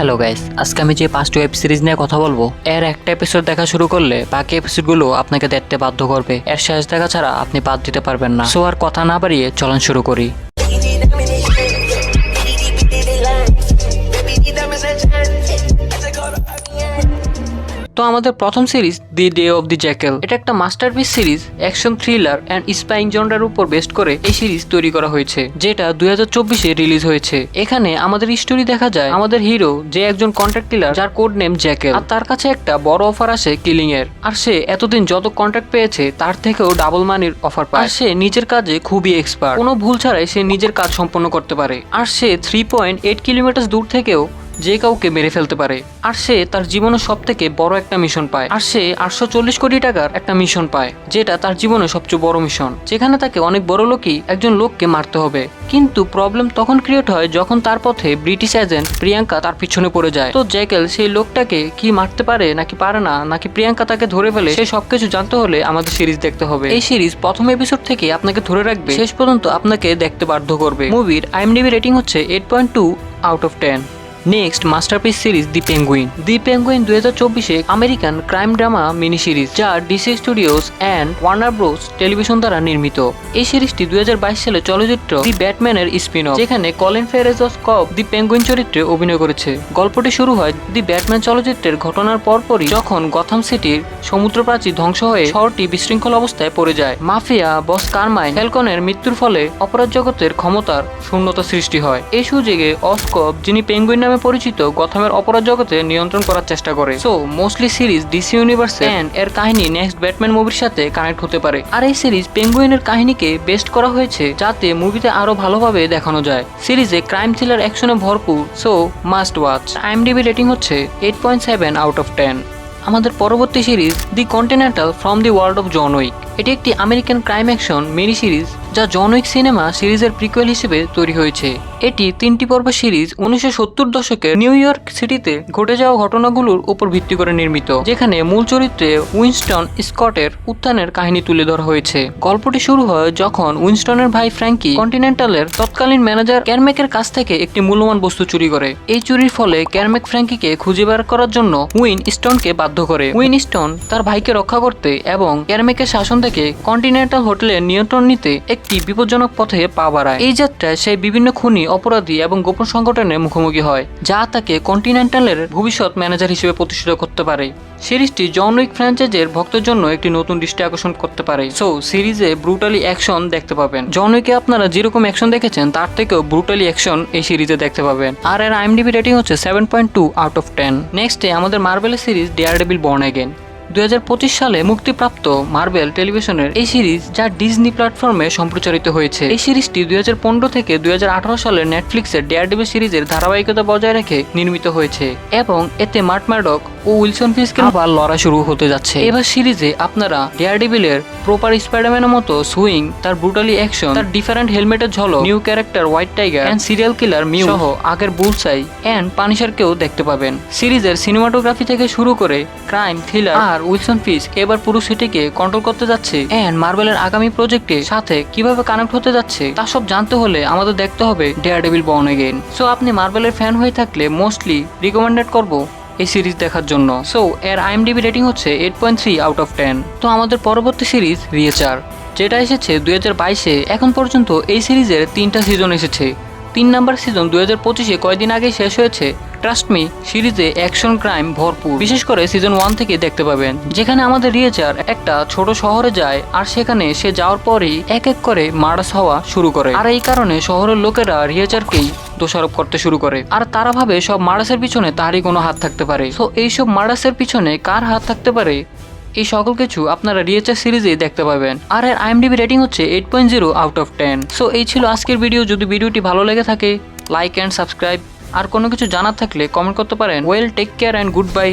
Hello guys, আজকে আমি যে 5টি ওয়েব সিরিজ নিয়ে কথা বলবো, এর একটা এপিসোড দেখা শুরু করলে বাকি এপিসোডগুলো আপনাকে দেখতে বাধ্য করবে। এর শেষ দেখা ছাড়া আপনি বাদ দিতে পারবেন না। সো আর কথা না বাড়িয়ে চলুন শুরু করি। তো আমাদের প্রথম series the Day of the Jackal. এটা একটা masterpiece series, action thriller and spying জনরার উপর বেস্ট করে এই সিরিজ তৈরি করা হয়েছে, যেটা 2024-এ রিলিজ হয়েছে। এখানে আমাদের স্টোরি দেখা যায় আমাদের হিরো, যে একজন কন্ট্রাক্ট কিলার যার কোড নেম জ্যাকেল, আর তার কাছে একটা বড় অফার আসে কিলিং এর। আর সে এতদিন যত কন্ট্রাক্ট পেয়েছে তার থেকেও ডাবল মানির অফার পায়। আর সে নিজের কাজে খুবই এক্সপার্ট, কোনো ভুল ছাড়াই সে নিজের কাজ সম্পন্ন করতে পারে। আর সে 3.8 কিলোমিটার দূর থেকেও যে কাউকে মেরে ফেলতে পারে। আর সে তার জীবনের সব থেকে বড় একটা মিশন পায়। আর সে 840 কোটি টাকার একটা মিশন পায়, যেটা তার জীবনের সবচেয়ে বড় মিশন, যেখানে তাকে অনেক বড় লোকই একজন লোককে মারতে হবে। কিন্তু প্রবলেম তখন ক্রিয়েট হয় যখন তার পথে ব্রিটিশ এজেন্ট প্রিয়াঙ্কা তার পিছনে পড়ে যায়। তো জ্যাকেল সেই লোকটাকে কি মারতে পারে নাকি পারে না, নাকি প্রিয়াঙ্কা তাকে ধরে ফেলে, সেই সবকিছু জানতে হলে আমাদের সিরিজ দেখতে হবে। এই সিরিজ প্রথম এপিসোড থেকে আপনাকে ধরে রাখবে, শেষ পর্যন্ত আপনাকে দেখতে বাধ্য করবে। মুভির IMDb রেটিং হচ্ছে 8.2 out of 10। Next masterpiece series the penguin. The penguin 2024-এ American crime drama mini series, যা DC studios and Warner Bros television দ্বারা নির্মিত। এই সিরিজটি 2022 সালে চলচ্চিত্র দি ব্যাটম্যানের স্পিন অফ, যেখানে কলিন ফেরেজ কব দি পেঙ্গুইন চরিত্রে অভিনয় করেছে। গল্পটি শুরু হয় দি ব্যাটম্যান চলচ্চিত্রের ঘটনার পরপরই, যখন গথাম সিটির সমুদ্র প্রাচীর ধ্বংস হয়ে শহরটি বিশৃঙ্খল অবস্থায় পড়ে যায়। মাফিয়া বস কারমাইন ফ্যালকনের মৃত্যুর ফলে অপরাধ জগতের ক্ষমতার শূন্যতা সৃষ্টি হয়। এই সুযোগে অসকব, যিনি পেঙ্গুইন নামে পরিচিত, গথামের অপরাধ জগতে নিয়ন্ত্রণ করার চেষ্টা করে। সো মোস্টলি সিরিজ ডিসি ইউনিভার্সে এন্ড এর কাহিনী নেক্সট ব্যাটম্যান মুভির সাথে কানেক্ট হতে পারে। আর এই সিরিজ পেঙ্গুইনের কাহিনীকে বেস্ট করা হয়েছে, যাতে মুভিতে আরো ভালোভাবে দেখানো যায়। সিরিজে ক্রাইম থ্রিলার অ্যাকশনে ভরপুর, so must watch. IMDb rating হচ্ছে 8.7 আউট অফ 10। আমাদের পরবর্তী series the Continental from the world of John Wick. এটি একটি American crime action mini series, যা জন উইক সিনেমা সিরিজের প্রিকুয়েল হিসেবে তৈরি হয়েছে। এটি 3টি পর্ব সিরিজ 1970 দশকের নিউ ইয়র্ক সিটিতে ঘটে যাওয়া ঘটনাগুলোর উপর ভিত্তি করে নির্মিত, যেখানে মূল চরিত্রে উইনস্টন স্কটের উত্থানের কাহিনী তুলে ধরা হয়েছে। গল্পটি শুরু হয় যখন উইনস্টনের ভাই ফ্র্যাঙ্কি কন্টিনেন্টালের তৎকালীন ম্যানেজার ক্যারমেকের কাছ থেকে একটি মূল্যবান বস্তু চুরি করে। এই চুরির ফলে ক্যারমেক ফ্র্যাঙ্কিকে খুঁজে বের করার জন্য উইনস্টনকে বাধ্য করে। উইনস্টন তার ভাইকে রক্ষা করতে এবং ক্যারমেকের শাসন থেকে কন্টিনেন্টাল হোটেলের নিয়ন্ত্রণ নিতে একটি বিপজ্জনক পথে পা বাড়ায়। এই যাত্রায় সে বিভিন্ন খুনি, অপরাধী এবং গোপন সংগঠনের মুখোমুখি হয়, যা তাকে কন্টিনেন্টালের ভবিষ্যৎ ম্যানেজার হিসেবে প্রতিষ্ঠিত করতে পারে। সিরিজটি জন উইক ফ্র্যাঞ্চাইজের ভক্তের জন্য একটি নতুন দৃষ্টি আকর্ষণ করতে পারে। সো সিরিজে ব্রুটালি অ্যাকশন দেখতে পাবেন। জন উইকে আপনারা যেরকম অ্যাকশন দেখেছেন তার থেকেও ব্রুটালি অ্যাকশন এই সিরিজে দেখতে পাবেন। আর এর IMDb রেটিং হচ্ছে 7.2 আউট অফ 10। নেক্সটে আমাদের মার্বেলের সিরিজ ডেয়ারডেভিল বর্ন অ্যাগেন। 2025 সালে মুক্তিপ্রাপ্ত মার্বেল টেলিভিশনের এই সিরিজ, যা ডিজনি প্ল্যাটফর্মে সম্প্রচারিত হয়েছে। এই সিরিজটি 2015 থেকে 2018 সালে নেটফ্লিক্সের ডেয়ারডেভিল সিরিজের ধারাবাহিকতা বজায় রেখে নির্মিত হয়েছে, এবং এতে মার্ক ম্যাডক ও উইলসন ফিস্কের আবার লড়াই শুরু হতে যাচ্ছে। এবার সিরিজে আপনারা ডেয়ারডেভিলের প্রপার স্পাইডারম্যানের মতো সুইং, তার ব্রুটালি অ্যাকশন, তার ডিফারেন্ট হেলমেটের ঝলক, new character White Tiger and serial killer মিউ সহ আগের বুলসাই এন্ড পানিশারকেও দেখতে পাবেন। সিরিজের সিনেমাটোগ্রাফি থেকে শুরু করে ক্রাইম থ্রিলার আর উইলসন ফিস্ক এবার পুরো সিটিকে কন্ট্রোল করতে যাচ্ছে, এন্ড মার্বেলের আগামী প্রজেক্টের সাথে কিভাবে কানেক্ট হতে যাচ্ছে তা সব জানতে হলে আমাদের দেখতে হবে ডেয়ারডেভিল বর্ন অ্যাগেন। সো আপনি মার্বেলের ফ্যান হয়ে থাকলে মোস্টলি রিকমেন্ডেড করব এই সিরিজ দেখার জন্য। সো এর IMDb রেটিং হচ্ছে 8.3 আউট অফ 10। তো আমাদের পরবর্তী সিরিজ রিয়েচার, যেটা এসেছে 2022-এ। এখন পর্যন্ত এই সিরিজের 3টা সিজন এসেছে। 3 নাম্বার সিজন 2025-এ কয়েকদিন আগে শেষ হয়েছে। ট্রাস্ট মি, সিরিজে অ্যাকশন ক্রাইম ভরপুর, বিশেষ করে সিজন 1 থেকে দেখতে পাবেন, যেখানে আমাদের রিয়েচার একটা ছোট শহরে যায়, আর সেখানে সে যাওয়ার পরেই এক এক করে মার্ডার্স হওয়া শুরু করে। আর এই কারণে শহরের লোকেরা রিয়েচারকেই দোষারোপ করতে শুরু করে, আর তারা ভাবে সব মার্ডার্সের পিছনে তারই কোনো হাত থাকতে পারে। সো এইসব মার্ডার্সের পিছনে কার হাত থাকতে পারে, এই সকল কিছু আপনারা রিয়েচার সিরিজে দেখতে পাবেন। আর এর IMDb রেটিং হচ্ছে 8.0 আউট অফ 10। সো এই ছিল আজকের ভিডিও। যদি ভিডিওটি ভালো লেগে থাকে, লাইক অ্যান্ড সাবস্ক্রাইব। আর কোনো কিছু জানার থাকলে কমেন্ট করতে পারেন। Well, take care and good bye.